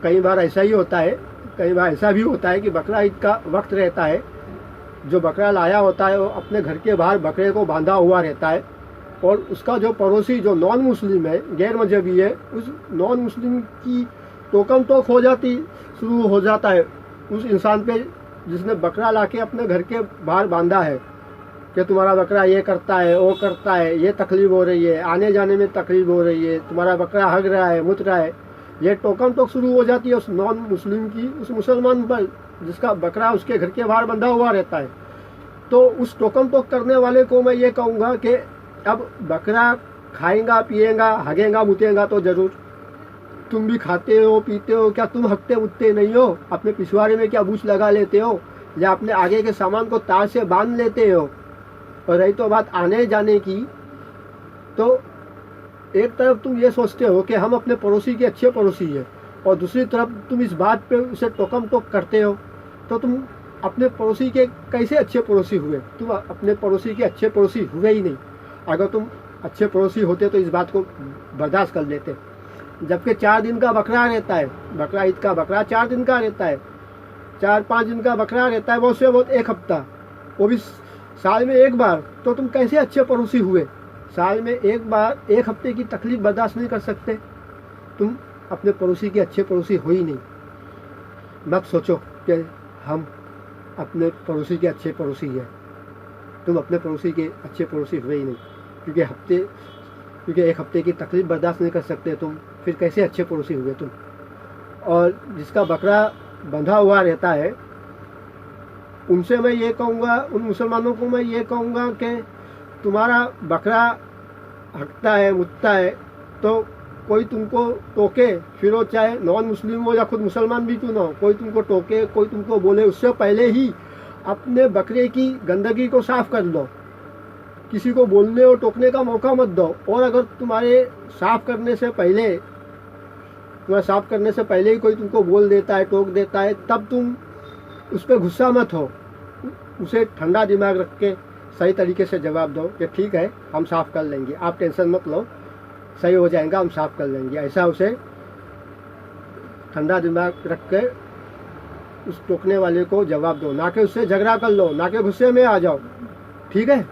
कई बार ऐसा ही होता है, कई बार ऐसा भी होता है कि बकरा ईद का वक्त रहता है, जो बकरा लाया होता है वो अपने घर के बाहर बकरे को बांधा हुआ रहता है, और उसका जो पड़ोसी जो नॉन मुस्लिम है, गैर मजहबी है, उस नॉन मुस्लिम की टोकन टोक हो जाती शुरू हो जाता है उस इंसान पे जिसने बकरा लाके अपने घर के बाहर बांधा है, कि तुम्हारा बकरा ये करता है, वो करता है, ये तकलीफ हो रही है, आने जाने में तकलीफ हो रही है, तुम्हारा बकरा हग रहा है, मुत रहा है। ये टोकन टोक शुरू हो जाती है उस नॉन मुस्लिम की उस मुसलमान पर जिसका बकरा उसके घर के बाहर बंधा हुआ रहता है। तो उस टोकन टोक करने वाले को मैं ये कहूँगा कि अब बकरा खाएगा, पिएगा, हगेगा, मुतेगा तो ज़रूर। तुम भी खाते हो, पीते हो, क्या तुम हकते मुतते नहीं हो? अपने पिछवाड़े में क्या बूछ लगा लेते हो, या अपने आगे के सामान को तार से बांध लेते हो? और रही तो बात आने जाने की, तो एक तरफ तुम ये सोचते हो कि हम अपने पड़ोसी के अच्छे पड़ोसी हैं, और दूसरी तरफ तुम इस बात पे उसे टोकम टोक करते हो, तो तुम अपने पड़ोसी के कैसे अच्छे पड़ोसी हुए? तुम अपने पड़ोसी के अच्छे पड़ोसी हुए ही नहीं। अगर तुम अच्छे पड़ोसी होते तो इस बात को बर्दाश्त कर लेते। जबकि 4 दिन का बकरा रहता है, बकरा ईद का बकरा 4 दिन का रहता है, 4-5 दिन का बकरा रहता है, बहुत से बहुत 1 हफ्ता, वो भी साल में 1 बार। तो तुम कैसे अच्छे पड़ोसी हुए? साल में 1 बार 1 हफ्ते की तकलीफ बर्दाश्त नहीं कर सकते? तुम अपने पड़ोसी के अच्छे पड़ोसी हो ही नहीं। मत सोचो कि हम अपने पड़ोसी के अच्छे पड़ोसी हैं। तुम अपने पड़ोसी के अच्छे पड़ोसी हुए ही नहीं, क्योंकि 1 हफ्ते की तकलीफ बर्दाश्त नहीं कर सकते तुम, फिर कैसे अच्छे पड़ोसी हुए तुम? और जिसका बकरा बंधा हुआ रहता है, उनसे मैं ये कहूँगा, उन मुसलमानों को मैं ये कहूँगा कि तुम्हारा बकरा हकता है, मुतता है, तो कोई तुमको टोके, फिर वो चाहे नॉन मुस्लिम हो या खुद मुसलमान भी क्यों ना हो, कोई तुमको टोके, कोई तुमको बोले, उससे पहले ही अपने बकरे की गंदगी को साफ़ कर लो। किसी को बोलने और टोकने का मौका मत दो। और अगर तुम्हारे साफ़ करने से पहले ही कोई तुमको बोल देता है, टोक देता है, तब तुम उस पर गुस्सा मत हो। उसे ठंडा दिमाग रख के सही तरीके से जवाब दो कि ठीक है, हम साफ़ कर लेंगे, आप टेंशन मत लो, सही हो जाएगा, हम साफ़ कर लेंगे। ऐसा उसे ठंडा दिमाग रख के उस टोकने वाले को जवाब दो, ना कि उससे झगड़ा कर लो, ना कि गुस्से में आ जाओ। ठीक है।